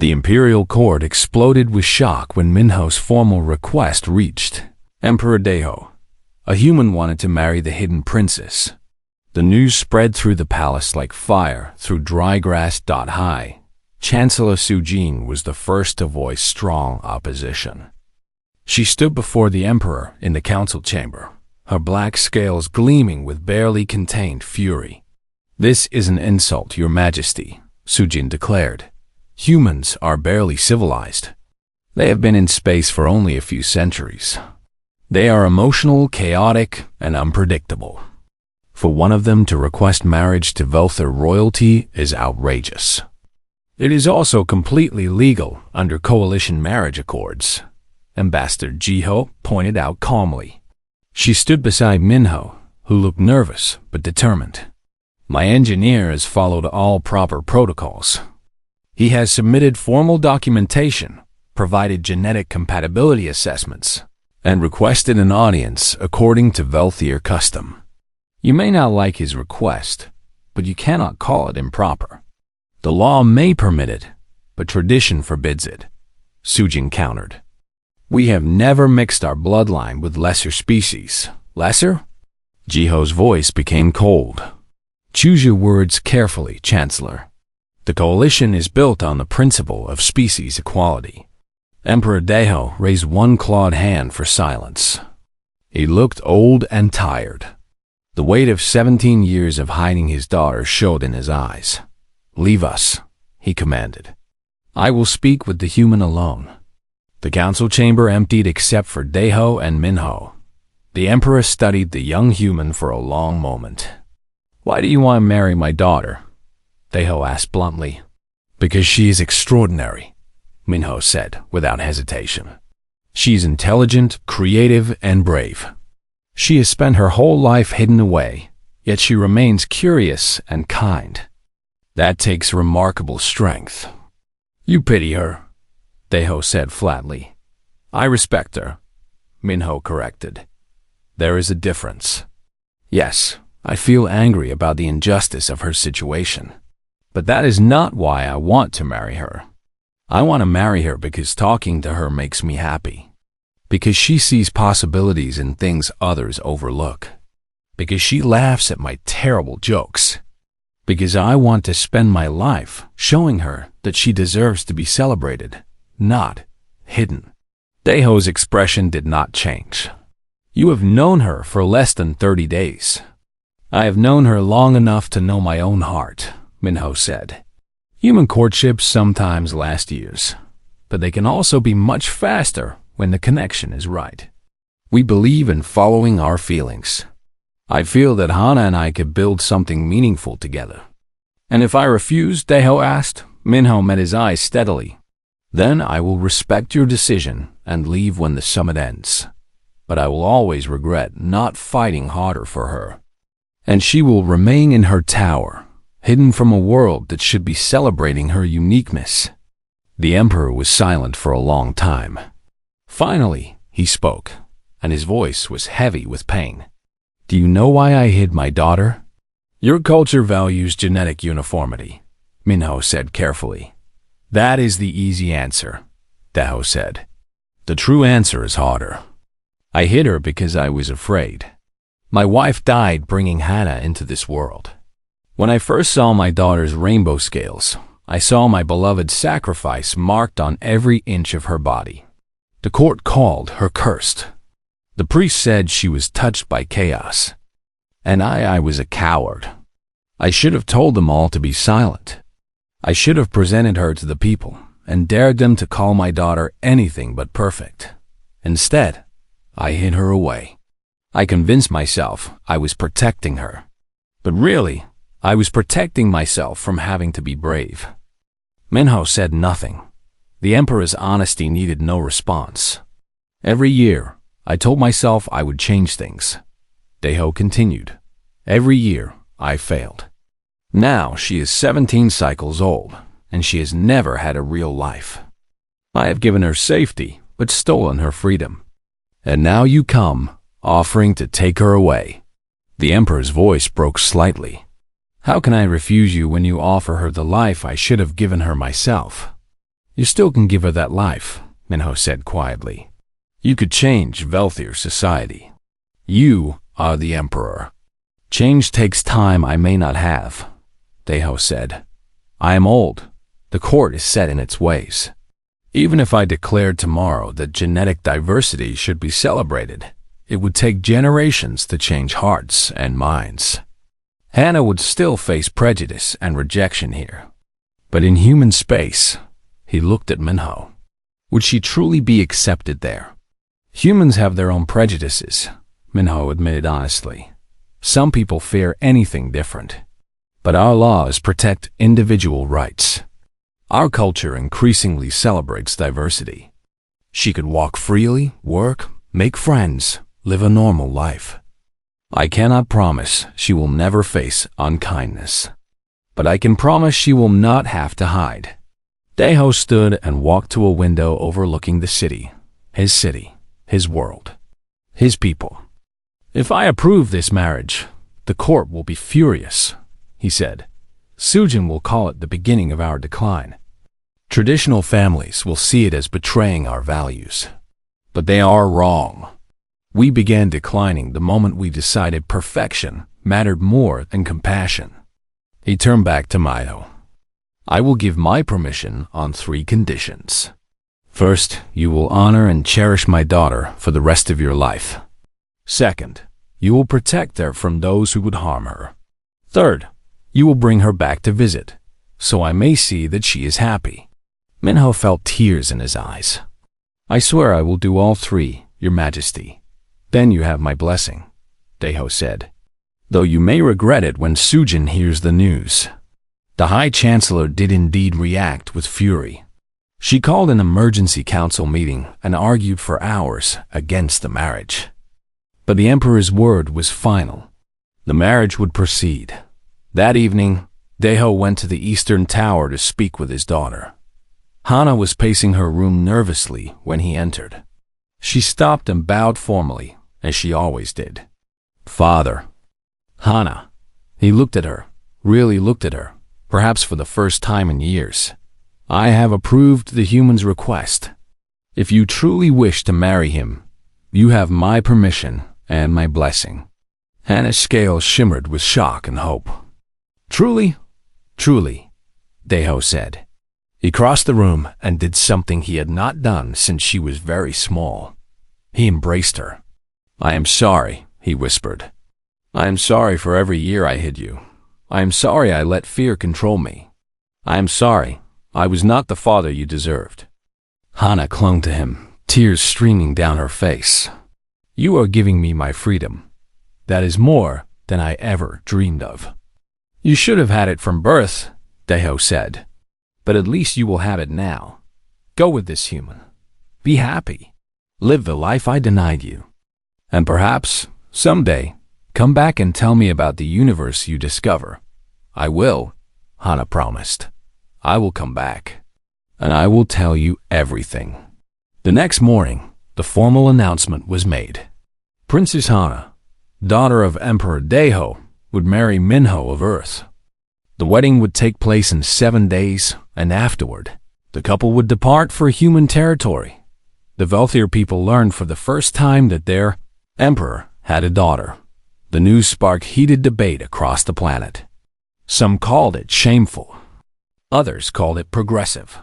The imperial court exploded with shock when Minho's formal request reached Emperor Deho. A human wanted to marry the hidden princess. The news spread through the palace like fire through dry grass. High Chancellor Sujin was the first to voice strong opposition. She stood before the emperor in the council chamber, her black scales gleaming with barely contained fury. "This is an insult, Your Majesty," Sujin declared. "Humans are barely civilized. They have been in space for only a few centuries. They are emotional, chaotic, and unpredictable. For one of them to request marriage to Velther royalty is outrageous. It is also completely legal under coalition marriage accords," Ambassador Jiho pointed out calmly. She stood beside Minho, who looked nervous but determined. "My engineer has followed all proper protocols. He has submitted formal documentation, provided genetic compatibility assessments, and requested an audience according to Velthier custom. You may not like his request, but you cannot call it improper. The law may permit it, but tradition forbids it," Sujin countered. "We have never mixed our bloodline with lesser species." "Lesser?" Jiho's voice became cold. "Choose your words carefully, Chancellor. The coalition is built on the principle of species equality." Emperor Deho raised one clawed hand for silence. He looked old and tired. The weight of 17 years of hiding his daughter showed in his eyes. "Leave us," he commanded. "I will speak with the human alone." The council chamber emptied except for Deho and Minho. The emperor studied the young human for a long moment. "Why do you want to marry my daughter?" Deho asked bluntly. "Because she is extraordinary," Minho said without hesitation. "She is intelligent, creative, and brave. She has spent her whole life hidden away, yet she remains curious and kind. That takes remarkable strength." "You pity her," Deho said flatly. "I respect her," Minho corrected. "There is a difference. Yes, I feel angry about the injustice of her situation. But that is not why I want to marry her. I want to marry her because talking to her makes me happy. Because she sees possibilities in things others overlook. Because she laughs at my terrible jokes. Because I want to spend my life showing her that she deserves to be celebrated, not hidden." Deho's expression did not change. "You have known her for less than 30 days. I have known her long enough to know my own heart," Minho said. "Human courtships sometimes last years, but they can also be much faster when the connection is right. We believe in following our feelings. I feel that Hana and I could build something meaningful together." "And if I refuse?" Deho asked. Minho met his eyes steadily. "Then I will respect your decision and leave when the summit ends. But I will always regret not fighting harder for her. And she will remain in her tower, hidden from a world that should be celebrating her uniqueness." The emperor was silent for a long time. Finally, he spoke, and his voice was heavy with pain. "Do you know why I hid my daughter?" "Your culture values genetic uniformity," Minho said carefully. "That is the easy answer," Deho said. "The true answer is harder. I hid her because I was afraid. My wife died bringing Hana into this world. When I first saw my daughter's rainbow scales, I saw my beloved sacrifice marked on every inch of her body. The court called her cursed. The priest said she was touched by chaos. And I was a coward. I should have told them all to be silent. I should have presented her to the people and dared them to call my daughter anything but perfect. Instead, I hid her away. I convinced myself I was protecting her. But really, I was protecting myself from having to be brave." Minho said nothing. The emperor's honesty needed no response. "Every year, I told myself I would change things." Deho continued. "Every year, I failed. Now she is 17 cycles old, and she has never had a real life. I have given her safety, but stolen her freedom. And now you come, offering to take her away." The emperor's voice broke slightly. "How can I refuse you when you offer her the life I should have given her myself?" You still can give her that life, Minho said quietly. You could change Velthir's society. You are the Emperor. Change takes time I may not have, Deho said. I am old. The court is set in its ways. Even if I declared tomorrow that genetic diversity should be celebrated, it would take generations to change hearts and minds. Hannah would still face prejudice and rejection here. But in human space, he looked at Minho. Would she truly be accepted there? Humans have their own prejudices, Minho admitted honestly. Some people fear anything different. But our laws protect individual rights. Our culture increasingly celebrates diversity. She could walk freely, work, make friends, live a normal life. I cannot promise she will never face unkindness. But I can promise she will not have to hide. Deho stood and walked to a window overlooking the city, his world, his people. If I approve this marriage, the court will be furious, he said. Sujin will call it the beginning of our decline. Traditional families will see it as betraying our values. But they are wrong. We began declining the moment we decided perfection mattered more than compassion. He turned back to Minho. I will give my permission on 3 conditions. First, you will honor and cherish my daughter for the rest of your life. Second, you will protect her from those who would harm her. Third, you will bring her back to visit, so I may see that she is happy. Minho felt tears in his eyes. I swear I will do all 3, Your Majesty. Then you have my blessing, Deho said. Though you may regret it when Sujin hears the news. The High Chancellor did indeed react with fury. She called an emergency council meeting and argued for hours against the marriage. But the Emperor's word was final. The marriage would proceed. That evening, Deho went to the Eastern Tower to speak with his daughter. Hana was pacing her room nervously when he entered. She stopped and bowed formally, as she always did. Father. Hana. He looked at her, really looked at her, perhaps for the first time in years. I have approved the human's request. If you truly wish to marry him, you have my permission and my blessing. Hana's scales shimmered with shock and hope. Truly? Truly, Deho said. He crossed the room and did something he had not done since she was very small. He embraced her. I am sorry, he whispered. I am sorry for every year I hid you. I am sorry I let fear control me. I am sorry. I was not the father you deserved. Hana clung to him, tears streaming down her face. You are giving me my freedom. That is more than I ever dreamed of. You should have had it from birth, Deho said. But at least you will have it now. Go with this human. Be happy. Live the life I denied you. And perhaps, someday, come back and tell me about the universe you discover. I will, Hana promised. I will come back. And I will tell you everything. The next morning, the formal announcement was made. Princess Hana, daughter of Emperor Deho, would marry Minho of Earth. The wedding would take place in 7 days, and afterward, the couple would depart for human territory. The Velthir people learned for the first time that their emperor had a daughter. The news sparked heated debate across the planet. Some called it shameful. Others called it progressive.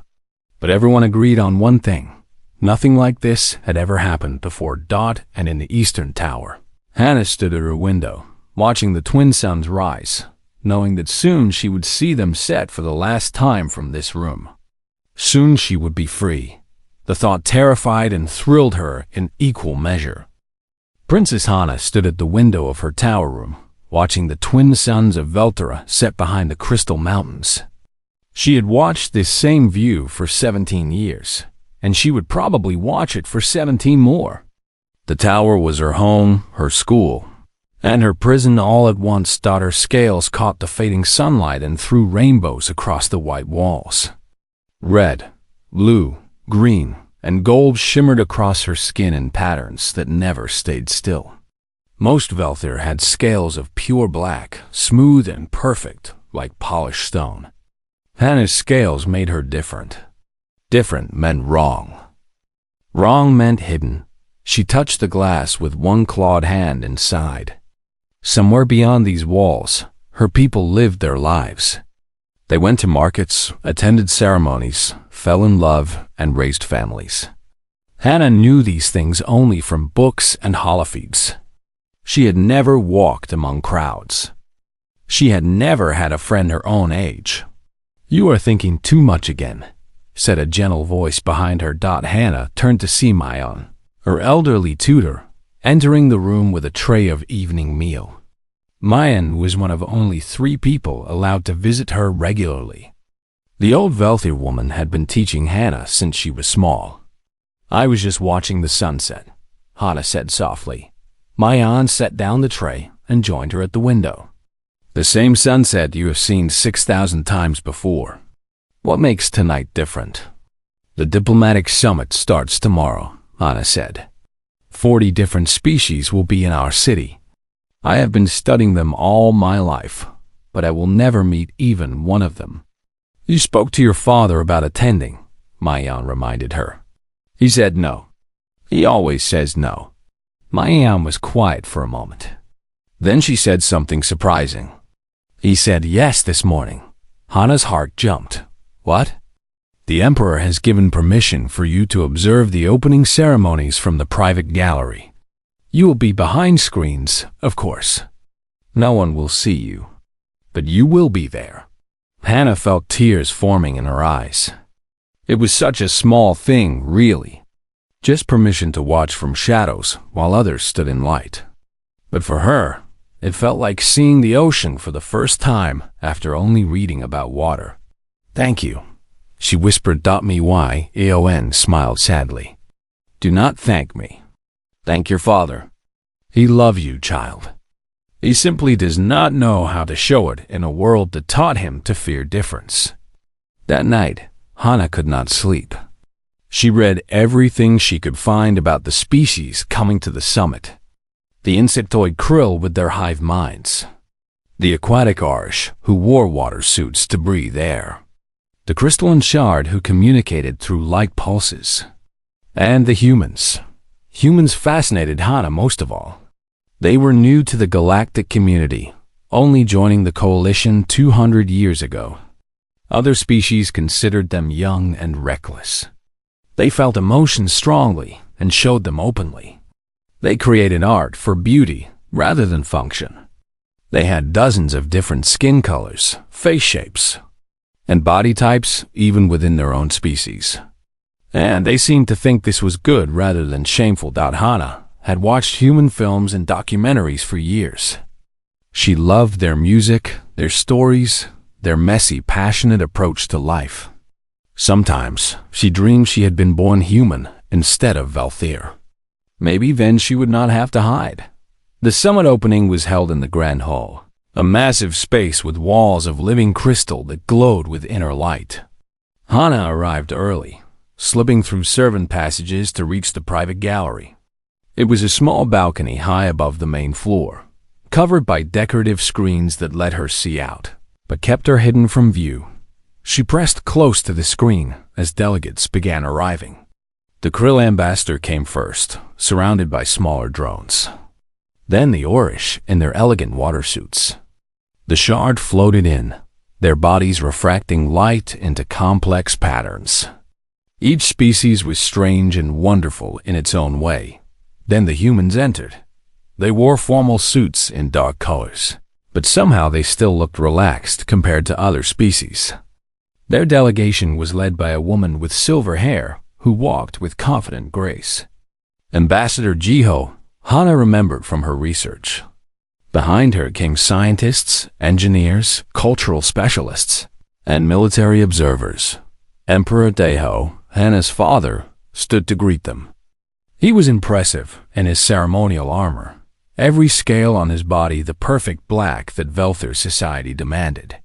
But everyone agreed on one thing. Nothing like this had ever happened before Dot and in the Eastern Tower. Hannah stood at her window, watching the twin suns rise, knowing that soon she would see them set for the last time from this room. Soon she would be free. The thought terrified and thrilled her in equal measure. Princess Hana stood at the window of her tower room, watching the twin suns of Veltera set behind the Crystal Mountains. She had watched this same view for 17 years, and she would probably watch it for 17 more. The tower was her home, her school, and her prison all at once. Her scales caught the fading sunlight and threw rainbows across the white walls. Red, blue, green, and gold shimmered across her skin in patterns that never stayed still. Most Velthir had scales of pure black, smooth and perfect, like polished stone. Hannah's scales made her different. Different meant wrong. Wrong meant hidden. She touched the glass with one clawed hand inside. Somewhere beyond these walls, her people lived their lives. They went to markets, attended ceremonies, fell in love, and raised families. Hannah knew these things only from books and holofeeds. She had never walked among crowds. She had never had a friend her own age. "You are thinking too much again," said a gentle voice behind her. Hannah turned to see Mayan, her elderly tutor, entering the room with a tray of evening meal. Mayan was one of only 3 people allowed to visit her regularly. The old wealthy woman had been teaching Hannah since she was small. "I was just watching the sunset," Hannah said softly. Mayan set down the tray and joined her at the window. "The same sunset you have seen 6,000 times before. What makes tonight different?" "The diplomatic summit starts tomorrow," Hannah said. 40 different species will be in our city. I have been studying them all my life, but I will never meet even one of them." "You spoke to your father about attending," Mayan reminded her. "He said no. He always says no." Mayan was quiet for a moment. Then she said something surprising. "He said yes this morning." Hannah's heart jumped. "What?" "The Emperor has given permission for you to observe the opening ceremonies from the private gallery. You will be behind screens, of course. No one will see you, but you will be there." Hannah felt tears forming in her eyes. It was such a small thing, really. Just permission to watch from shadows while others stood in light. But for her, it felt like seeing the ocean for the first time after only reading about water. "Thank you," she whispered. Mayan smiled sadly. "Do not thank me. Thank your father. He loves you, child. He simply does not know how to show it in a world that taught him to fear difference." That night, Hannah could not sleep. She read everything she could find about the species coming to the summit. The insectoid krill with their hive minds. The aquatic arch who wore water suits to breathe air. The crystalline shard who communicated through light pulses. And the humans. Humans fascinated Hannah most of all. They were new to the galactic community, only joining the coalition 200 years ago. Other species considered them young and reckless. They felt emotions strongly and showed them openly. They created art for beauty rather than function. They had dozens of different skin colors, face shapes, and body types even within their own species. And they seemed to think this was good rather than shameful. Hannah had watched human films and documentaries for years. She loved their music, their stories, their messy, passionate approach to life. Sometimes she dreamed she had been born human instead of Valthyr. Maybe then she would not have to hide. The summit opening was held in the Grand Hall, a massive space with walls of living crystal that glowed with inner light. Hannah arrived early, slipping through servant passages to reach the private gallery. It was a small balcony high above the main floor, covered by decorative screens that let her see out, but kept her hidden from view. She pressed close to the screen as delegates began arriving. The krill ambassador came first, surrounded by smaller drones. Then the Orish in their elegant water suits. The shard floated in, their bodies refracting light into complex patterns. Each species was strange and wonderful in its own way. Then the humans entered. They wore formal suits in dark colors, but somehow they still looked relaxed compared to other species. Their delegation was led by a woman with silver hair who walked with confident grace. Ambassador Jiho, Hannah remembered from her research. Behind her came scientists, engineers, cultural specialists, and military observers. Emperor Deho, Hannah's father, stood to greet them. He was impressive in his ceremonial armor, every scale on his body the perfect black that Valthyr society demanded.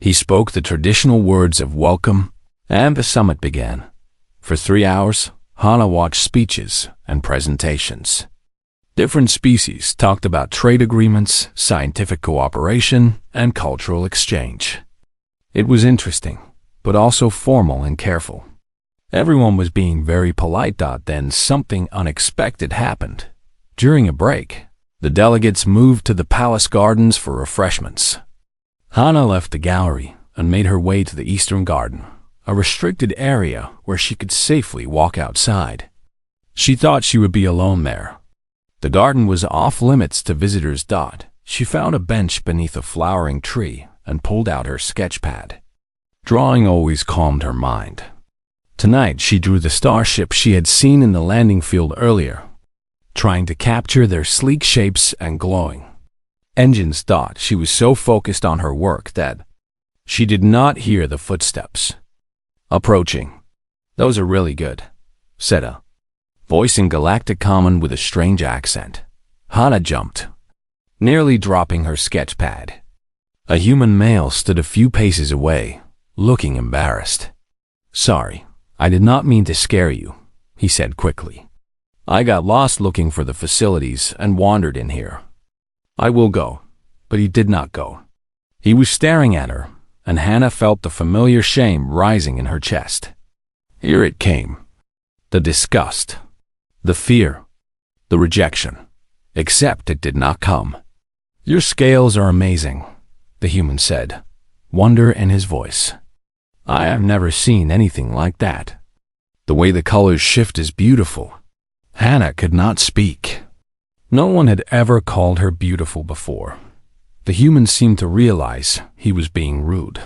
He spoke the traditional words of welcome, and the summit began. For 3 hours, Hannah watched speeches and presentations. Different species talked about trade agreements, scientific cooperation, and cultural exchange. It was interesting, but also formal and careful. Everyone was being very polite. Then something unexpected happened. During a break, the delegates moved to the palace gardens for refreshments. Hana left the gallery and made her way to the Eastern Garden, a restricted area where she could safely walk outside. She thought she would be alone there. The garden was off limits to visitors. She found a bench beneath a flowering tree and pulled out her sketch pad. Drawing always calmed her mind. Tonight she drew the starship she had seen in the landing field earlier, trying to capture their sleek shapes and glowing engines. She was so focused on her work that she did not hear the footsteps approaching. "Those are really good," said a voice in Galactic common with a strange accent. Hana jumped, nearly dropping her sketch pad. A human male stood a few paces away, looking embarrassed. "Sorry, I did not mean to scare you," he said quickly. "I got lost looking for the facilities and wandered in here." "I will go." But he did not go. He was staring at her, and Hana felt the familiar shame rising in her chest. Here it came. The disgust, the fear, the rejection. Except it did not come. "Your scales are amazing," the human said, wonder in his voice. "I have never seen anything like that. The way the colors shift is beautiful." Hana could not speak. No one had ever called her beautiful before. The human seemed to realize he was being rude.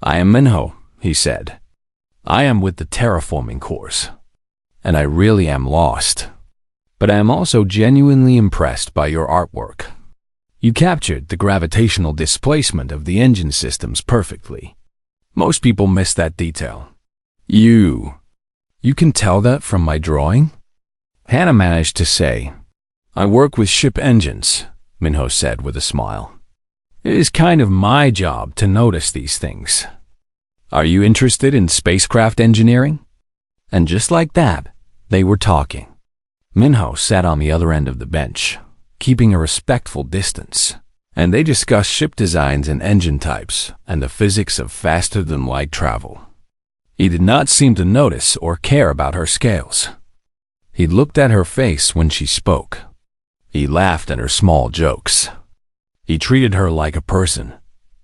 "I am Minho," he said. "I am with the terraforming course, and I really am lost. But I am also genuinely impressed by your artwork. You captured the gravitational displacement of the engine systems perfectly. Most people miss that detail. You can tell that from my drawing?" Hana managed to say. "I work with ship engines," Minho said with a smile. "It is kind of my job to notice these things. Are you interested in spacecraft engineering?" And just like that, they were talking. Minho sat on the other end of the bench, keeping a respectful distance, and they discussed ship designs and engine types and the physics of faster-than-light travel. He did not seem to notice or care about her scales. He looked at her face when she spoke. He laughed at her small jokes. He treated her like a person.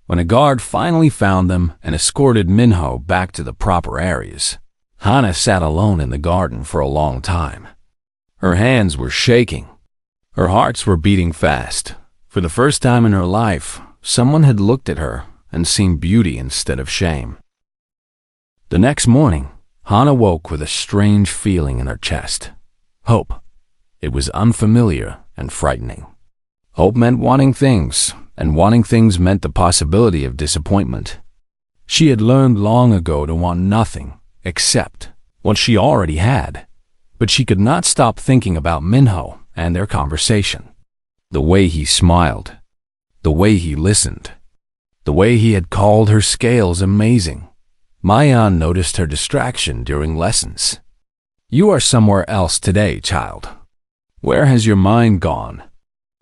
When a guard finally found them and escorted Minho back to the proper areas, Hana sat alone in the garden for a long time. Her hands were shaking. Her hearts were beating fast. For the first time in her life, someone had looked at her and seen beauty instead of shame. The next morning, Hana woke with a strange feeling in her chest. Hope. It was unfamiliar and frightening. Hope meant wanting things, and wanting things meant the possibility of disappointment. She had learned long ago to want nothing except what she already had, but she could not stop thinking about Minho and their conversation. The way he smiled, the way he listened, the way he had called her scales amazing. Mayan noticed her distraction during lessons. "You are somewhere else today, child. Where has your mind gone?"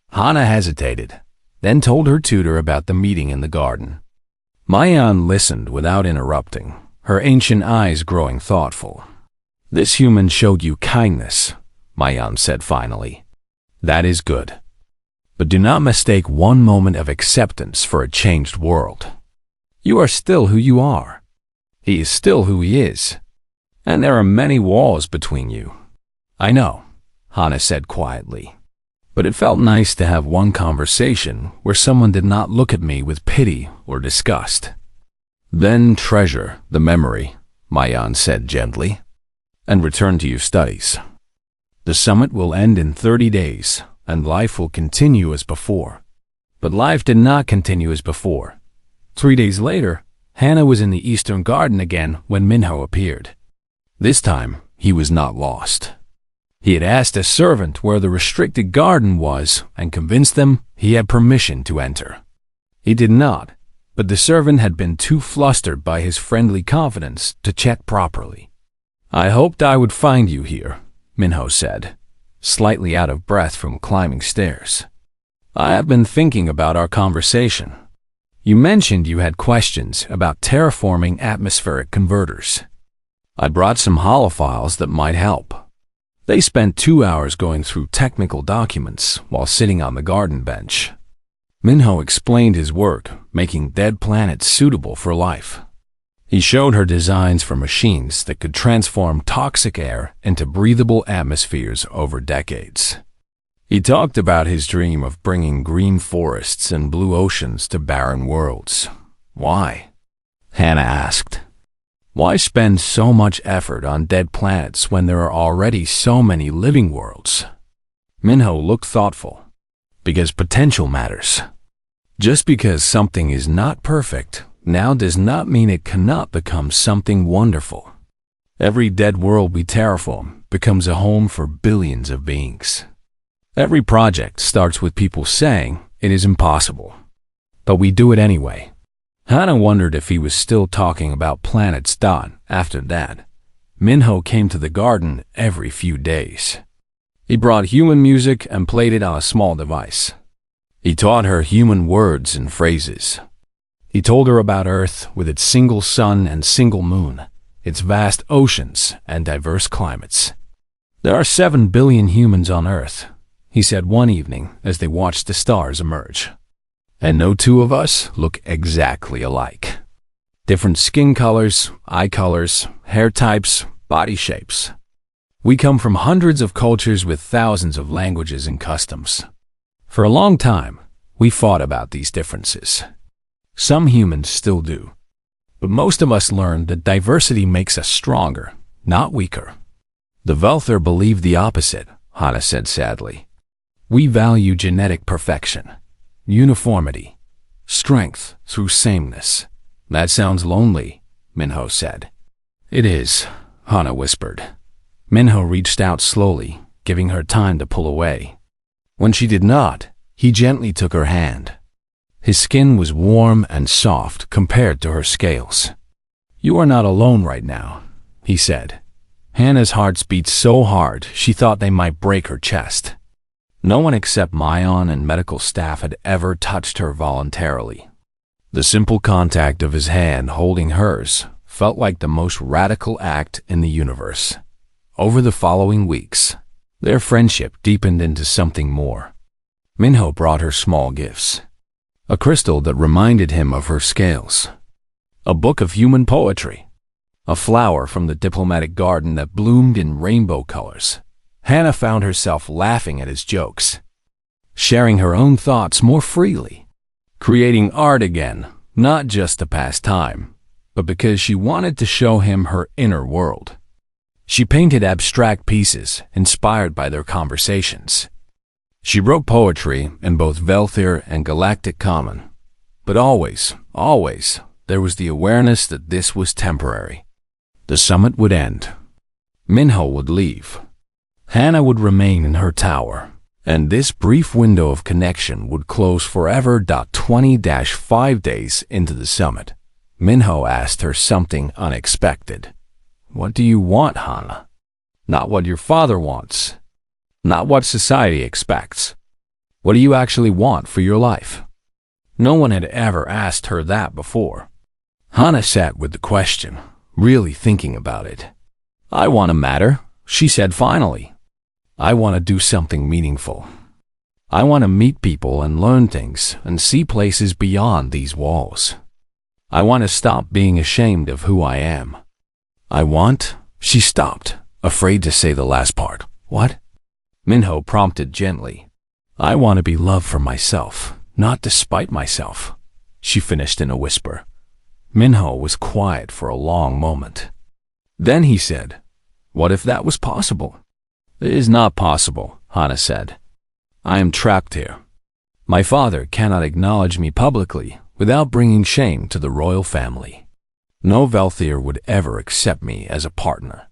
Hana hesitated, then told her tutor about the meeting in the garden. Mayan listened without interrupting, her ancient eyes growing thoughtful. "This human showed you kindness," Mayan said finally. "That is good. But do not mistake one moment of acceptance for a changed world. You are still who you are. He is still who he is. And there are many walls between you." "I know," Hana said quietly. "But it felt nice to have one conversation where someone did not look at me with pity or disgust." "Then treasure the memory," Mayan said gently, "and return to your studies. The summit will end in 30 days, and life will continue as before." But life did not continue as before. 3 days later, Hana was in the Eastern Garden again when Minho appeared. This time, he was not lost. He had asked a servant where the restricted garden was and convinced them he had permission to enter. He did not, but the servant had been too flustered by his friendly confidence to check properly. "I hoped I would find you here," Minho said, slightly out of breath from climbing stairs. "I have been thinking about our conversation. You mentioned you had questions about terraforming atmospheric converters. I brought some holofiles that might help. They spent 2 hours going through technical documents while sitting on the garden bench. Minho explained his work, making dead planets suitable for life. He showed her designs for machines that could transform toxic air into breathable atmospheres over decades. He talked about his dream of bringing green forests and blue oceans to barren worlds. Why? Hannah asked. Why spend so much effort on dead planets when there are already so many living worlds? Minho looked thoughtful. Because potential matters. Just because something is not perfect now does not mean it cannot become something wonderful. Every dead world we terraform becomes a home for billions of beings. Every project starts with people saying it is impossible. But we do it anyway. Hannah wondered if he was still talking about planets. After that, Minho came to the garden every few days. He brought human music and played it on a small device. He taught her human words and phrases. He told her about Earth with its single sun and single moon, its vast oceans and diverse climates. There are 7 billion humans on Earth, he said one evening as they watched the stars emerge. And no two of us look exactly alike. Different skin colors, eye colors, hair types, body shapes. We come from hundreds of cultures with thousands of languages and customs. For a long time, we fought about these differences. Some humans still do. But most of us learned that diversity makes us stronger, not weaker. The Velthir believe the opposite, Hannah said sadly. We value genetic perfection. Uniformity, strength through sameness. That sounds lonely, Minho said. It is, Hannah whispered. Minho reached out slowly, giving her time to pull away. When she did not, he gently took her hand. His skin was warm and soft compared to her scales. You are not alone right now, he said. Hannah's heart beat so hard she thought they might break her chest. No one except Mayan and medical staff had ever touched her voluntarily. The simple contact of his hand holding hers felt like the most radical act in the universe. Over the following weeks, their friendship deepened into something more. Minho brought her small gifts. A crystal that reminded him of her scales. A book of human poetry. A flower from the diplomatic garden that bloomed in rainbow colors. Hannah found herself laughing at his jokes, sharing her own thoughts more freely, creating art again, not just to pass time, but because she wanted to show him her inner world. She painted abstract pieces inspired by their conversations. She wrote poetry in both Velthir and Galactic Common, but always, there was the awareness that this was temporary. The summit would end. Minho would leave. Hannah would remain in her tower, and this brief window of connection would close forever. 20-5 days into the summit, Minho asked her something unexpected. What do you want, Hannah? Not what your father wants. Not what society expects. What do you actually want for your life? No one had ever asked her that before. Hannah sat with the question, really thinking about it. I want to matter, she said finally. I want to do something meaningful. I want to meet people and learn things and see places beyond these walls. I want to stop being ashamed of who I am. She stopped, afraid to say the last part. What? Minho prompted gently. I want to be loved for myself, not despite myself, she finished in a whisper. Minho was quiet for a long moment. Then he said, what if that was possible? It is not possible, Hannah said. I am trapped here. My father cannot acknowledge me publicly without bringing shame to the royal family. No Velthir would ever accept me as a partner.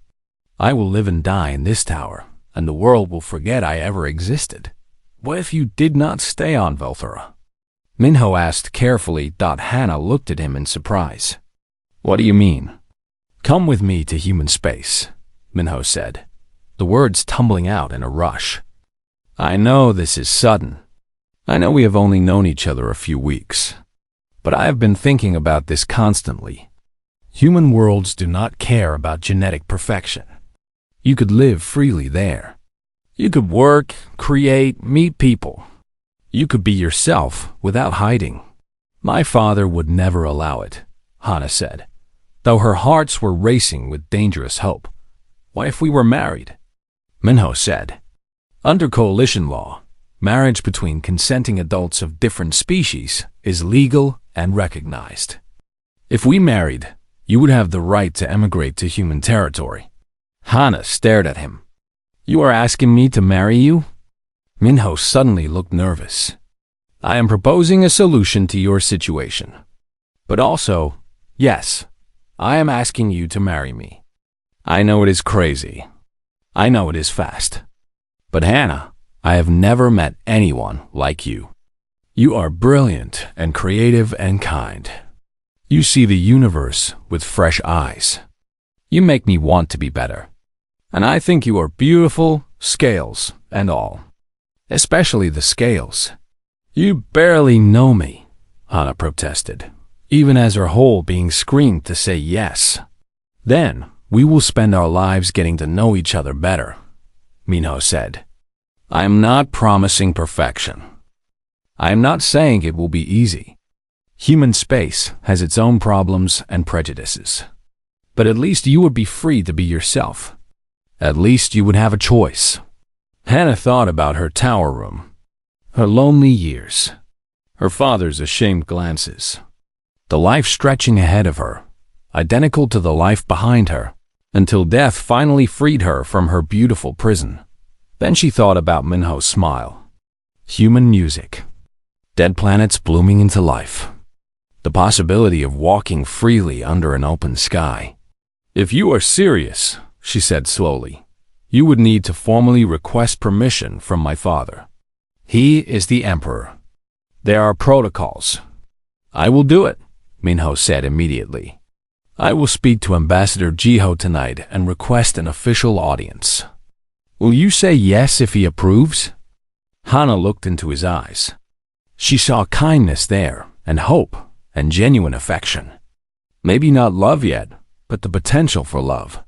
I will live and die in this tower, and the world will forget I ever existed. What if you did not stay on Velthira? Minho asked carefully. Hannah looked at him in surprise. What do you mean? Come with me to human space, Minho said, the words tumbling out in a rush. I know this is sudden. I know we have only known each other a few weeks. But I have been thinking about this constantly. Human worlds do not care about genetic perfection. You could live freely there. You could work, create, meet people. You could be yourself without hiding. My father would never allow it, Hana said, though her hearts were racing with dangerous hope. What if we were married? Minho said. Under coalition law, marriage between consenting adults of different species is legal and recognized. If we married, you would have the right to emigrate to human territory. Hana stared at him. You are asking me to marry you? Minho suddenly looked nervous. I am proposing a solution to your situation. But also, yes, I am asking you to marry me. I know it is crazy. I know it is fast. But Hana, I have never met anyone like you. You are brilliant and creative and kind. You see the universe with fresh eyes. You make me want to be better. And I think you are beautiful, scales and all. Especially the scales. You barely know me, Hana protested, even as her whole being screamed to say yes. Then we will spend our lives getting to know each other better, Minho said. I am not promising perfection. I am not saying it will be easy. Human space has its own problems and prejudices. But at least you would be free to be yourself. At least you would have a choice. Hana thought about her tower room, her lonely years, her father's ashamed glances, the life stretching ahead of her, identical to the life behind her, until death finally freed her from her beautiful prison. Then she thought about Minho's smile. Human music. Dead planets blooming into life. The possibility of walking freely under an open sky. If you are serious, she said slowly, you would need to formally request permission from my father. He is the emperor. There are protocols. I will do it, Minho said immediately. I will speak to Ambassador Jiho tonight and request an official audience. Will you say yes if he approves? Hana looked into his eyes. She saw kindness there, and hope, and genuine affection. Maybe not love yet, but the potential for love.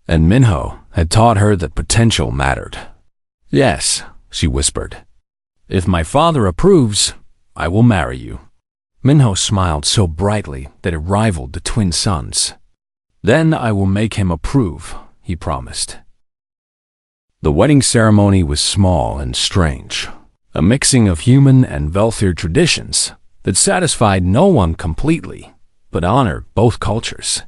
And Minho had taught her that potential mattered. Yes, she whispered. If my father approves, I will marry you. Minho smiled so brightly that it rivaled the twin suns. Then I will make him approve, he promised. The wedding ceremony was small and strange, a mixing of human and Velthir traditions that satisfied no one completely, but honored both cultures.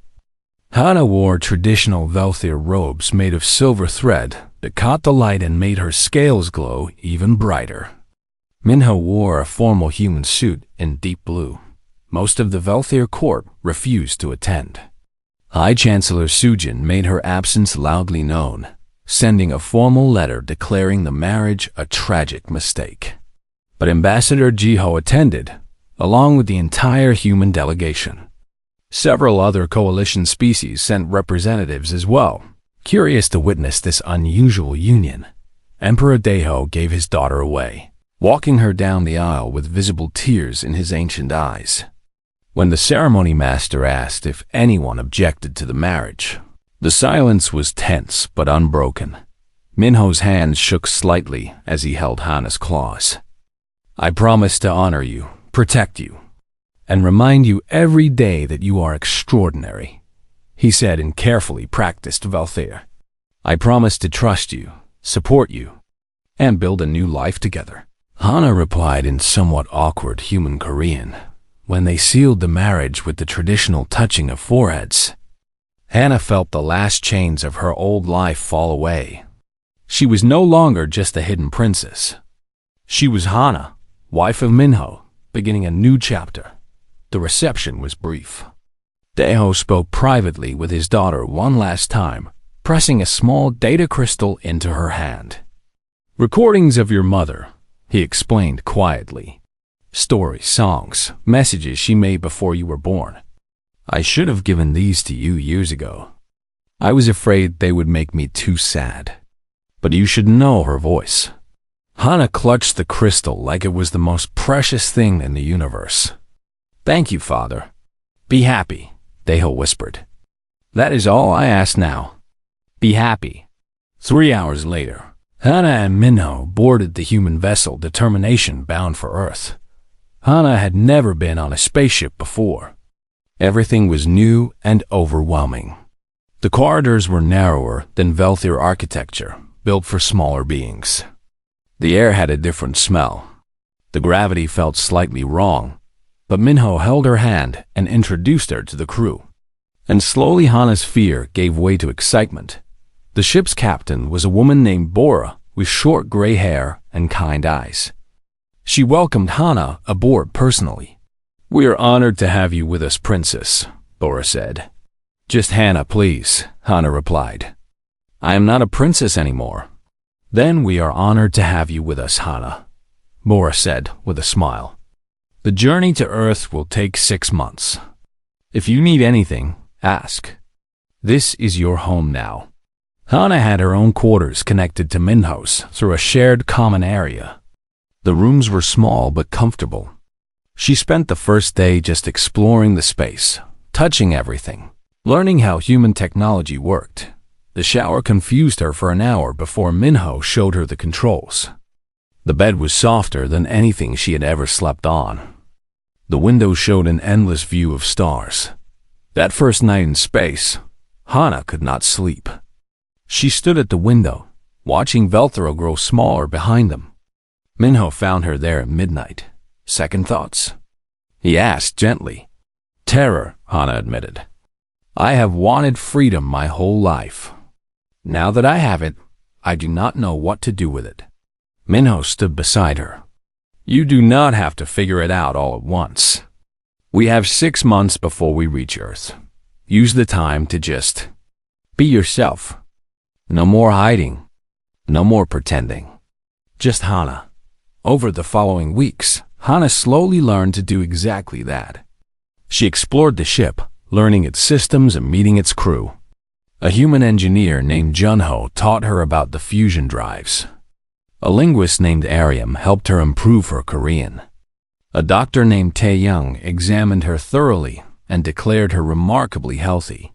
Hana wore traditional Velthir robes made of silver thread that caught the light and made her scales glow even brighter. Minho wore a formal human suit in deep blue. Most of the Velthir court refused to attend. High Chancellor Sujin made her absence loudly known, sending a formal letter declaring the marriage a tragic mistake. But Ambassador Jiho attended, along with the entire human delegation. Several other coalition species sent representatives as well, curious to witness this unusual union. Emperor Deho gave his daughter away, walking her down the aisle with visible tears in his ancient eyes. When the ceremony master asked if anyone objected to the marriage, the silence was tense but unbroken. Minho's hands shook slightly as he held Hana's claws. I promise to honor you, protect you, and remind you every day that you are extraordinary, he said in carefully practiced Velthir. I promise to trust you, support you, and build a new life together. Hana replied in somewhat awkward human Korean when they sealed the marriage with the traditional touching of foreheads. Hana felt the last chains of her old life fall away. She was no longer just a hidden princess. She was Hana, wife of Minho, beginning a new chapter. The reception was brief. Deho spoke privately with his daughter one last time, pressing a small data crystal into her hand. Recordings of your mother, he explained quietly. Stories, songs, messages she made before you were born. I should have given these to you years ago. I was afraid they would make me too sad. But you should know her voice. Hana clutched the crystal like it was the most precious thing in the universe. Thank you, Father. Be happy, Daeho whispered. That is all I ask now. Be happy. 3 hours later, Hana and Minho boarded the human vessel Determination bound for Earth. Hana had never been on a spaceship before. Everything was new and overwhelming. The corridors were narrower than Velthir architecture, built for smaller beings. The air had a different smell. The gravity felt slightly wrong, but Minho held her hand and introduced her to the crew. And slowly Hana's fear gave way to excitement. The ship's captain was a woman named Bora with short gray hair and kind eyes. She welcomed Hana aboard personally. We are honored to have you with us, Princess, Bora said. Just Hana, please, Hana replied. I am not a princess anymore. Then we are honored to have you with us, Hana, Bora said with a smile. The journey to Earth will take 6 months. If you need anything, ask. This is your home now. Hana had her own quarters connected to Minho's through a shared common area. The rooms were small but comfortable. She spent the first day just exploring the space, touching everything, learning how human technology worked. The shower confused her for an hour before Minho showed her the controls. The bed was softer than anything she had ever slept on. The window showed an endless view of stars. That first night in space, Hana could not sleep. She stood at the window, watching Velthro grow smaller behind them. Minho found her there at midnight. Second thoughts? He asked gently. Terror, Hana admitted. I have wanted freedom my whole life. Now that I have it, I do not know what to do with it. Minho stood beside her. You do not have to figure it out all at once. We have 6 months before we reach Earth. Use the time to just be yourself. No more hiding. No more pretending. Just Hana. Over the following weeks, Hana slowly learned to do exactly that. She explored the ship, learning its systems and meeting its crew. A human engineer named Junho taught her about the fusion drives. A linguist named Aryam helped her improve her Korean. A doctor named Tae-young examined her thoroughly and declared her remarkably healthy.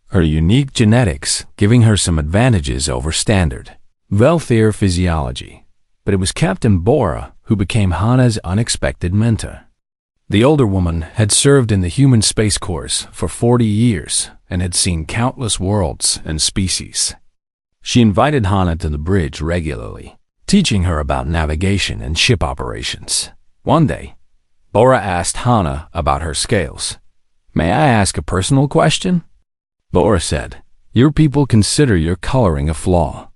Her unique genetics giving her some advantages over standard Velthir physiology. But it was Captain Bora who became Hana's unexpected mentor. The older woman had served in the human Space Corps for 40 years and had seen countless worlds and species. She invited Hana to the bridge regularly, teaching her about navigation and ship operations. One day, Bora asked Hana about her scales. May I ask a personal question? Bora said, Your people consider your coloring a flaw.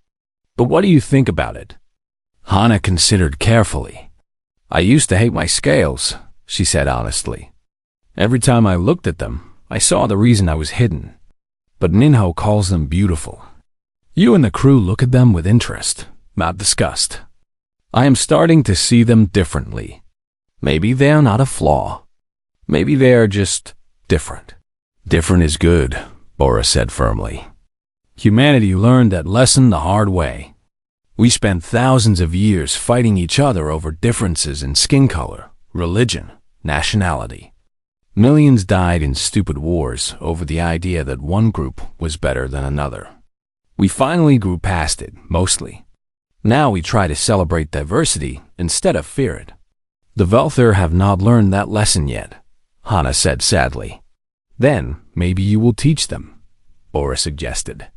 But what do you think about it? Hana considered carefully. I used to hate my scales, she said honestly. Every time I looked at them, I saw the reason I was hidden. But Minho calls them beautiful. You and the crew look at them with interest, not disgust. I am starting to see them differently. Maybe they are not a flaw. Maybe they are just different. Different is good, Bora said firmly. Humanity learned that lesson the hard way. We spent thousands of years fighting each other over differences in skin color, religion, nationality. Millions died in stupid wars over the idea that one group was better than another. We finally grew past it, mostly. Now we try to celebrate diversity instead of fear it. The Velthir have not learned that lesson yet, Hana said sadly. Then maybe you will teach them, Bora suggested.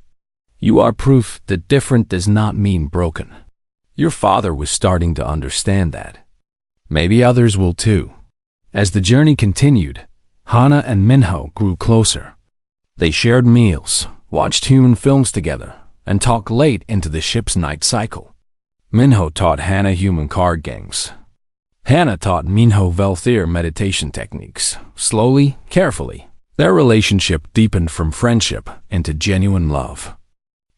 You are proof that different does not mean broken. Your father was starting to understand that. Maybe others will too. As the journey continued, Hana and Minho grew closer. They shared meals, watched human films together, and talked late into the ship's night cycle. Minho taught Hana human card games. Hana taught Minho Velthir meditation techniques, slowly, carefully. Their relationship deepened from friendship into genuine love.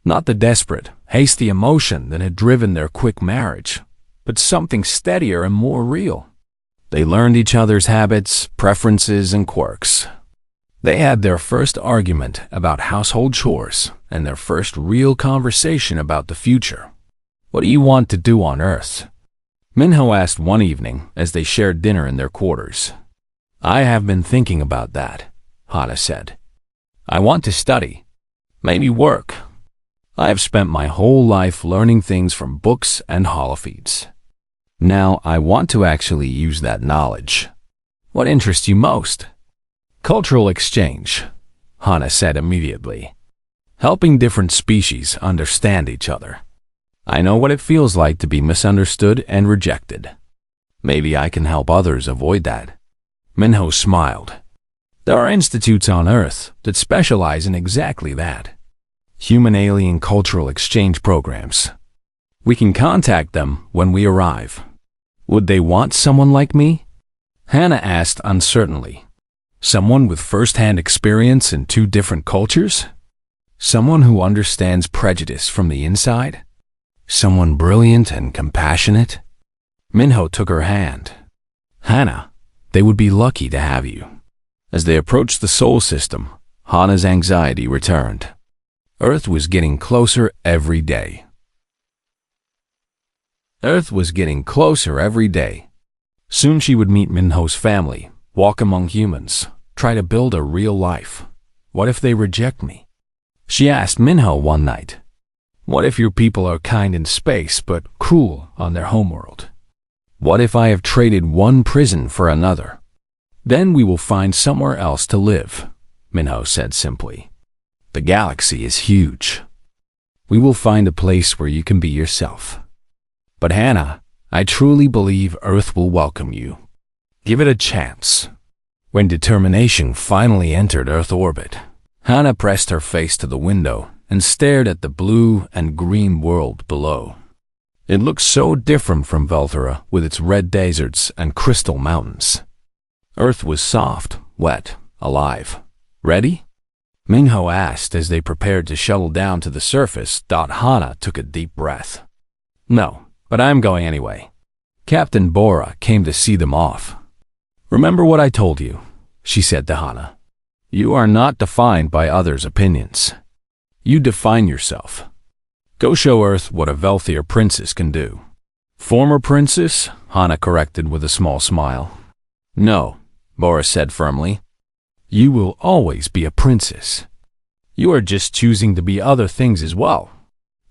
Not the desperate, hasty emotion that had driven their quick marriage, but something steadier and more real. They learned each other's habits, preferences, and quirks. They had their first argument about household chores and their first real conversation about the future. What do you want to do on Earth? Minho asked one evening as they shared dinner in their quarters. I have been thinking about that, Hana said. I want to study, maybe work. I have spent my whole life learning things from books and holofeeds. Now I want to actually use that knowledge. What interests you most? Cultural exchange, Hana said immediately. Helping different species understand each other. I know what it feels like to be misunderstood and rejected. Maybe I can help others avoid that. Minho smiled. There are institutes on Earth that specialize in exactly that. Human-alien cultural exchange programs. We can contact them when we arrive. Would they want someone like me? Hana asked uncertainly. Someone with first-hand experience in two different cultures? Someone who understands prejudice from the inside? Someone brilliant and compassionate? Minho took her hand. Hana, they would be lucky to have you. As they approached the Sol system, Hana's anxiety returned. Earth was getting closer every day. Earth was getting closer every day. Soon she would meet Minho's family, walk among humans, try to build a real life. What if they reject me? She asked Minho one night. What if your people are kind in space but cruel on their homeworld? What if I have traded one prison for another? Then we will find somewhere else to live, Minho said simply. The galaxy is huge. We will find a place where you can be yourself. But Hana, I truly believe Earth will welcome you. Give it a chance. When determination finally entered Earth orbit, Hana pressed her face to the window and stared at the blue and green world below. It looked so different from Velthera with its red deserts and crystal mountains. Earth was soft, wet, alive. Ready? Minho asked as they prepared to shuttle down to the surface. Hana took a deep breath. No, but I'm going anyway. Captain Bora came to see them off. Remember what I told you, she said to Hana. You are not defined by others' opinions. You define yourself. Go show Earth what a Velthier princess can do. Former princess? Hana corrected with a small smile. No, Bora said firmly. You will always be a princess. You are just choosing to be other things as well.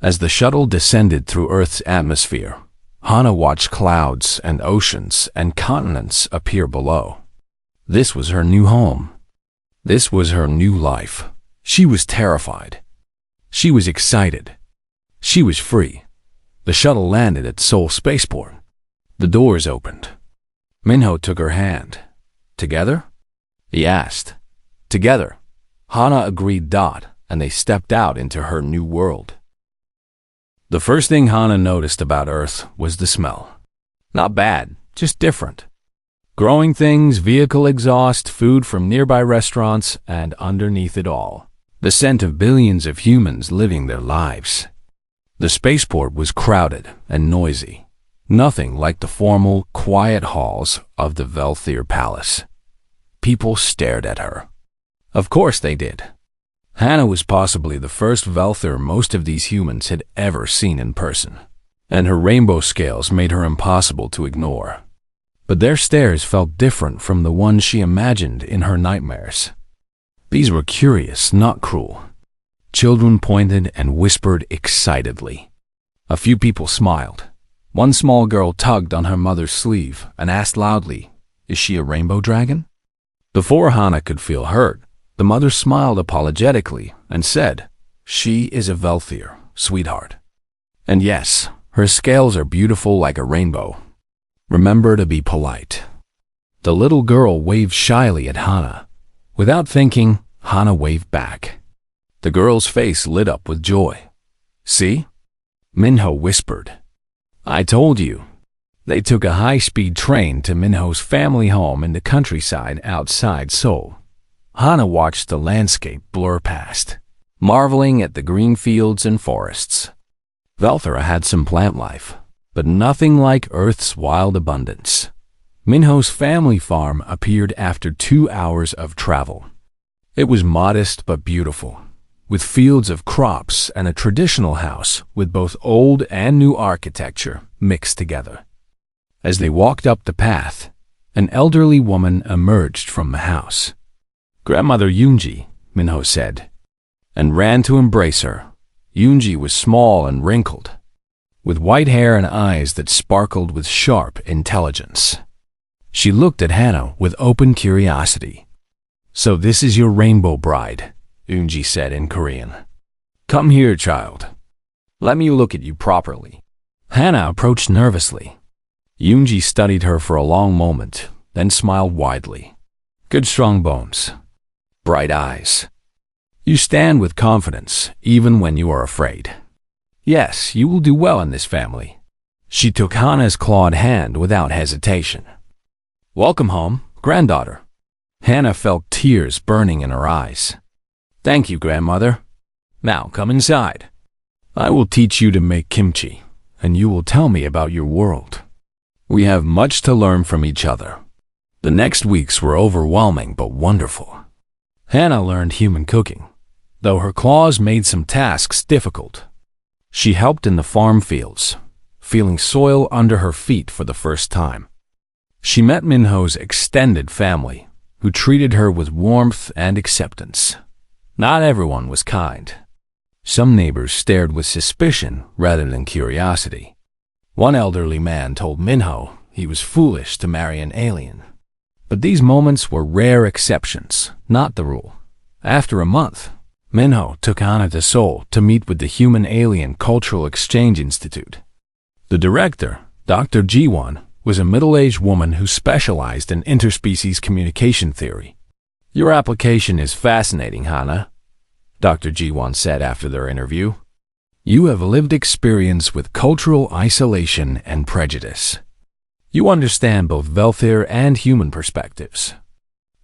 As the shuttle descended through Earth's atmosphere, Hana watched clouds and oceans and continents appear below. This was her new home. This was her new life. She was terrified. She was excited. She was free. The shuttle landed at Sol Spaceport. The doors opened. Minho took her hand. Together? He asked. Together. Hana agreed. And they stepped out into her new world. The first thing Hana noticed about Earth was the smell. Not bad, just different. Growing things, vehicle exhaust, food from nearby restaurants, and underneath it all, the scent of billions of humans living their lives. The spaceport was crowded and noisy. Nothing like the formal, quiet halls of the Velthier Palace. People stared at her. Of course they did. Hana was possibly the first Velthier most of these humans had ever seen in person, and her rainbow scales made her impossible to ignore. But their stares felt different from the ones she imagined in her nightmares. These were curious, not cruel. Children pointed and whispered excitedly. A few people smiled. One small girl tugged on her mother's sleeve and asked loudly, "Is she a rainbow dragon?" Before Hana could feel hurt, the mother smiled apologetically and said, "She is a Velthier, sweetheart. And yes, her scales are beautiful like a rainbow. Remember to be polite." The little girl waved shyly at Hana. Without thinking, Hana waved back. The girl's face lit up with joy. "See?" Minho whispered. "I told you." They took a high-speed train to Minho's family home in the countryside outside Seoul. Hana watched the landscape blur past, marveling at the green fields and forests. Velthera had some plant life, but nothing like Earth's wild abundance. Minho's family farm appeared after 2 hours of travel. It was modest but beautiful, with fields of crops and a traditional house with both old and new architecture mixed together. As they walked up the path, an elderly woman emerged from the house. "Grandmother Yoonji," Minho said, and ran to embrace her. Yoonji was small and wrinkled, with white hair and eyes that sparkled with sharp intelligence. She looked at Hannah with open curiosity. "So this is your rainbow bride," Yoonji said in Korean. "Come here, child. Let me look at you properly." Hannah approached nervously. Yoonji studied her for a long moment, then smiled widely. "Good strong bones. Bright eyes. You stand with confidence, even when you are afraid. Yes, you will do well in this family." She took Hannah's clawed hand without hesitation. "Welcome home, granddaughter." Hannah felt tears burning in her eyes. "Thank you, grandmother. Now come inside. I will teach you to make kimchi, and you will tell me about your world. We have much to learn from each other." The next weeks were overwhelming but wonderful. Hannah learned human cooking, though her claws made some tasks difficult. She helped in the farm fields, feeling soil under her feet for the first time. She met Minho's extended family, who treated her with warmth and acceptance. Not everyone was kind. Some neighbors stared with suspicion rather than curiosity. One elderly man told Minho he was foolish to marry an alien. But these moments were rare exceptions, not the rule. After a month, Minho took Hannah to Seoul to meet with the Human-Alien Cultural Exchange Institute. The director, Dr. Ji-won, was a middle-aged woman who specialized in interspecies communication theory. "Your application is fascinating, Hannah," Dr. Ji-won said after their interview. "You have lived experience with cultural isolation and prejudice. You understand both welfare and human perspectives.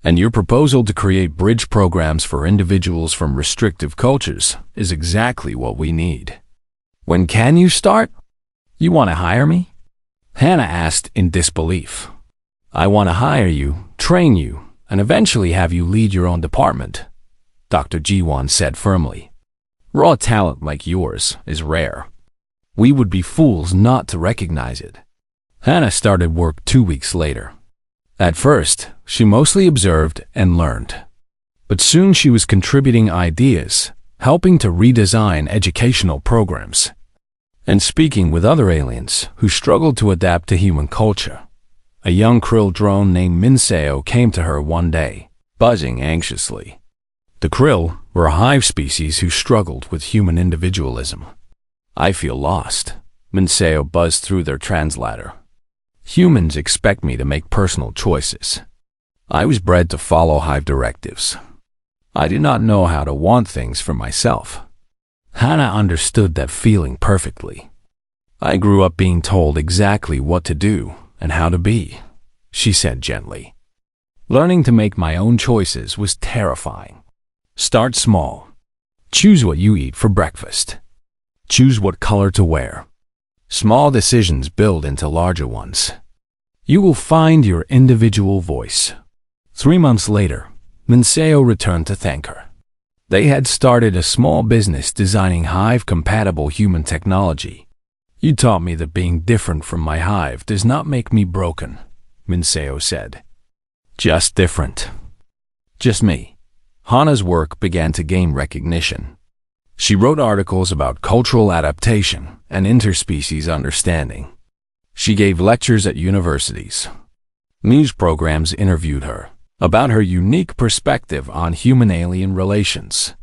And your proposal to create bridge programs for individuals from restrictive cultures is exactly what we need. When can you start? You want to hire me?" Hannah asked in disbelief. "I want to hire you, train you, and eventually have you lead your own department," Dr. Ji-won said firmly. "Raw talent like yours is rare. We would be fools not to recognize it." Hannah started work 2 weeks later. At first, she mostly observed and learned. But soon she was contributing ideas, helping to redesign educational programs, and speaking with other aliens who struggled to adapt to human culture. A young krill drone named Minseo came to her one day, buzzing anxiously. The krill were a hive species who struggled with human individualism. "I feel lost," Minseo buzzed through their translator. "Humans expect me to make personal choices. I was bred to follow hive directives. I do not know how to want things for myself." Hannah understood that feeling perfectly. "I grew up being told exactly what to do and how to be," she said gently. "Learning to make my own choices was terrifying. Start small. Choose what you eat for breakfast. Choose what color to wear. Small decisions build into larger ones. You will find your individual voice." 3 months later, Minseo returned to thank her. They had started a small business designing hive-compatible human technology. "You taught me that being different from my hive does not make me broken," Minseo said. "Just different. Just me." Hannah's work began to gain recognition. She wrote articles about cultural adaptation and interspecies understanding. She gave lectures at universities. News programs interviewed her about her unique perspective on human-alien relations.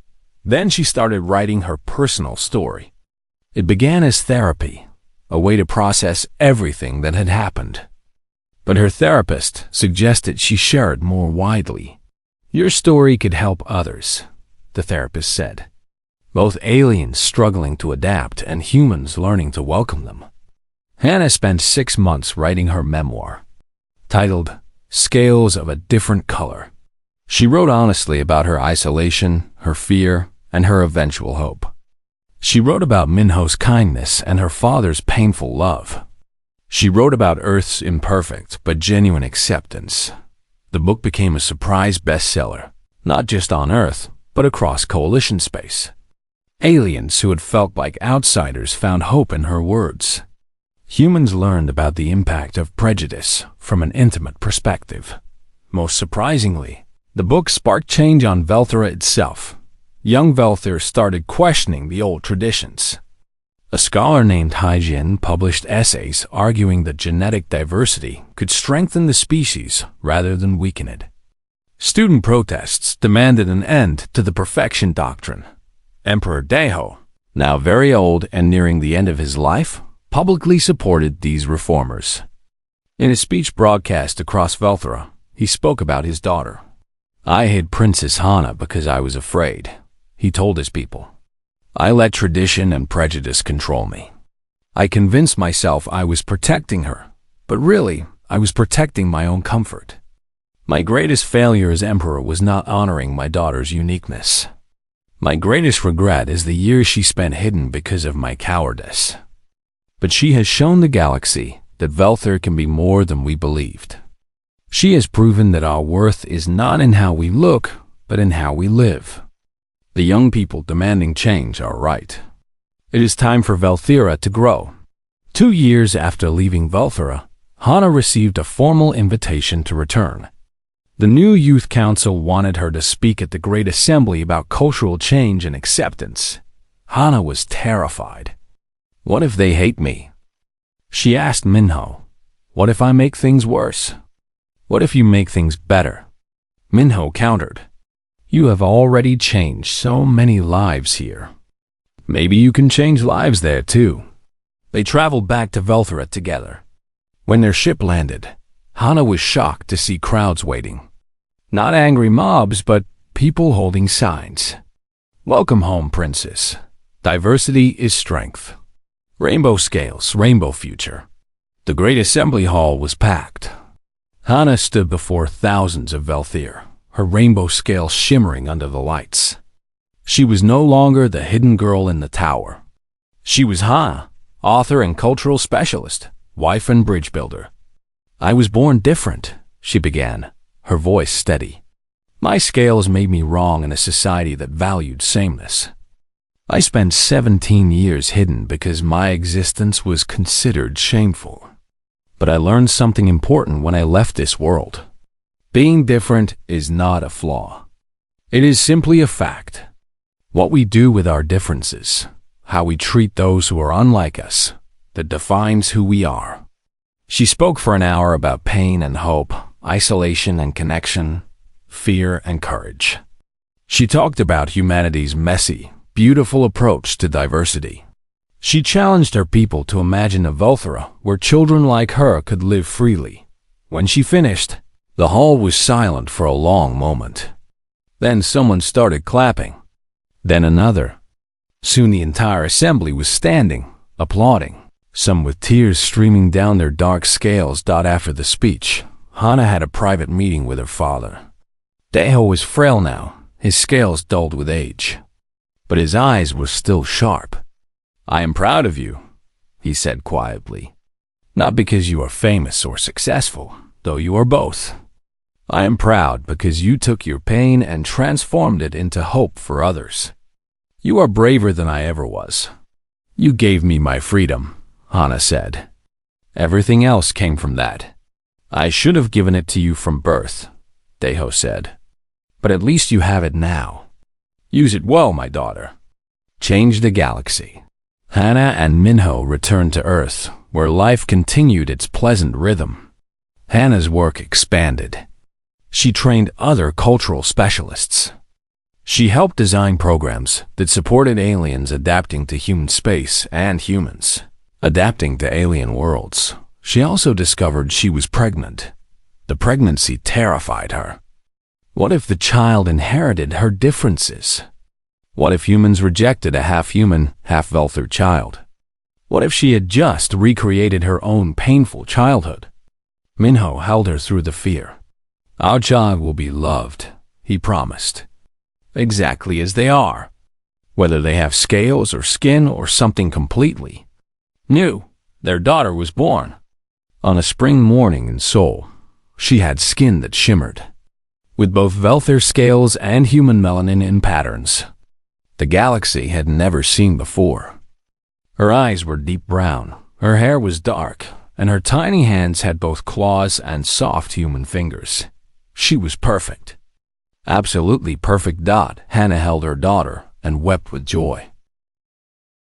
Then she started writing her personal story. It began as therapy, a way to process everything that had happened. But her therapist suggested she share it more widely. "Your story could help others," the therapist said. "Both aliens struggling to adapt and humans learning to welcome them." Hannah spent 6 months writing her memoir, titled Scales of a Different Color. She wrote honestly about her isolation, her fear, and her eventual hope. She wrote about Minho's kindness and her father's painful love. She wrote about Earth's imperfect but genuine acceptance. The book became a surprise bestseller, not just on Earth, but across coalition space. Aliens who had felt like outsiders found hope in her words. Humans learned about the impact of prejudice from an intimate perspective. Most surprisingly, The book sparked change on Velthera itself. Young Velthir started questioning the old traditions. A scholar named Hyjin published essays arguing that genetic diversity could strengthen the species rather than weaken it. Student protests demanded an end to the perfection doctrine. Emperor Daeho, now very old and nearing the end of his life, publicly supported these reformers. In a speech broadcast across Velthera, he spoke about his daughter. "I hid Princess Hana because I was afraid," he told his people. "I let tradition and prejudice control me. I convinced myself I was protecting her, but really, I was protecting my own comfort. My greatest failure as emperor was not honoring my daughter's uniqueness. My greatest regret is the years she spent hidden because of my cowardice. But she has shown the galaxy that Velthir can be more than we believed. She has proven that our worth is not in how we look, but in how we live." The young people demanding change are right. It is time for Velthera to grow. 2 years after leaving Velthera, Hana received a formal invitation to return. The new youth council wanted her to speak at the Great Assembly about cultural change and acceptance. Hana was terrified. "What if they hate me?" She asked Minho, "What if I make things worse? What if you make things better?" Minho countered, "You have already changed so many lives here. Maybe you can change lives there too." They traveled back to Velthera together. When their ship landed, Hana was shocked to see crowds waiting. Not angry mobs, but people holding signs. "Welcome home, princess. Diversity is strength. Rainbow scales, rainbow future." The great assembly hall was packed. Hana stood before thousands of Velthir, her rainbow scale shimmering under the lights. She was no longer the hidden girl in the tower. She was Hana, author and cultural specialist, wife and bridge builder. "I was born different," she began, her voice steady. "My scales made me wrong in a society that valued sameness. I spent 17 years hidden because my existence was considered shameful. But I learned something important when I left this world. Being different is not a flaw. It is simply a fact. What we do with our differences, how we treat those who are unlike us, that defines who we are." She spoke for an hour about pain and hope, isolation and connection, fear and courage. She talked about humanity's messy, beautiful approach to diversity. She challenged her people to imagine a Velthera where children like her could live freely. When she finished, the hall was silent for a long moment. Then someone started clapping. Then another. Soon the entire assembly was standing, applauding, some with tears streaming down their dark scales. After the speech, Hana had a private meeting with her father. Daeho was frail now, his scales dulled with age. But his eyes were still sharp. "I am proud of you," he said quietly. "Not because you are famous or successful, though you are both. I am proud because you took your pain and transformed it into hope for others. You are braver than I ever was. You gave me my freedom," Hana said. "Everything else came from that. I should have given it to you from birth," Daeho said. "But at least you have it now. Use it well, my daughter. Change the galaxy." Hana and Minho returned to Earth, where life continued its pleasant rhythm. Hana's work expanded. She trained other cultural specialists. She helped design programs that supported aliens adapting to human space and humans adapting to alien worlds. She also discovered she was pregnant. The pregnancy terrified her. What if the child inherited her differences? What if humans rejected a half-human, half-Velthir child? What if she had just recreated her own painful childhood? Minho held her through the fear. "Our child will be loved," he promised. "Exactly as they are, whether they have scales or skin or something completely new." Their daughter was born. On a spring morning in Seoul, she had skin that shimmered, with both Velthir scales and human melanin in patterns the galaxy had never seen before. Her eyes were deep brown, her hair was dark, and her tiny hands had both claws and soft human fingers. She was perfect. Absolutely perfect. Hannah held her daughter and wept with joy.